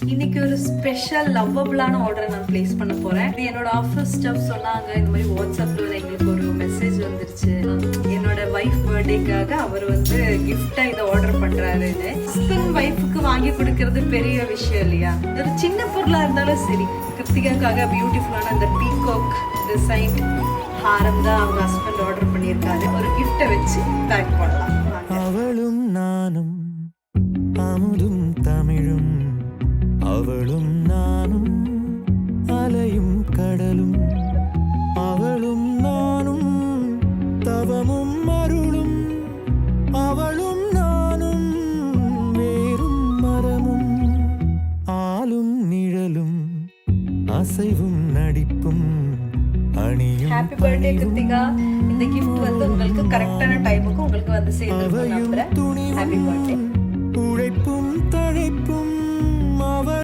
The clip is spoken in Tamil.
இன்னைக்கு ஒரு ஸ்பெஷல் லவ்வபிளான ஆர்டரை நான் பிளேஸ் பண்ண போறேன். என்னோட ஆஃபீஸ் ஸ்டாஃப் சொன்னாங்க, இந்த மாதிரி வாட்ஸ்அப்ல எங்களுக்கு ஒரு மெசேஜ் வந்துருச்சு, என்னோட வைஃப் பர்த்டேக்காக அவர் வந்து கிஃப்டா இதை ஆர்டர் பண்றாருன்னு. ஹஸ்பண்ட் வைஃபுக்கு வாங்கி கொடுக்கறது பெரிய விஷயம் இல்லையா? ஒரு சின்ன பொருளா இருந்தாலும் சரி. கிருத்திகாக்காக பியூட்டிஃபுல்லான அந்த பீகாக் டிசைன் ஹாரம் தான் அவங்க ஹஸ்பண்ட் ஆர்டர் பண்ணியிருக்காரு. ஒரு கிஃப்டை வச்சு பேக் பண்ணலாம். அவளும் நானும் அமுதும் தமிழும், அவளும் நானும் அலையும் கடலும், அவளும் நானும் தவமும் அருளும், அவளும் நானும் வேறும் மரமும், ஆளும் நிழலும் அசைவும் நடிப்பும் அணியும். Happy birthday Kiruthika. இந்த கிஃப்ட் வந்து உங்களுக்கு கரெக்டான டைமுக்கு உங்களுக்கு வந்து சேர்ந்து நம்புறேன். Happy birthday.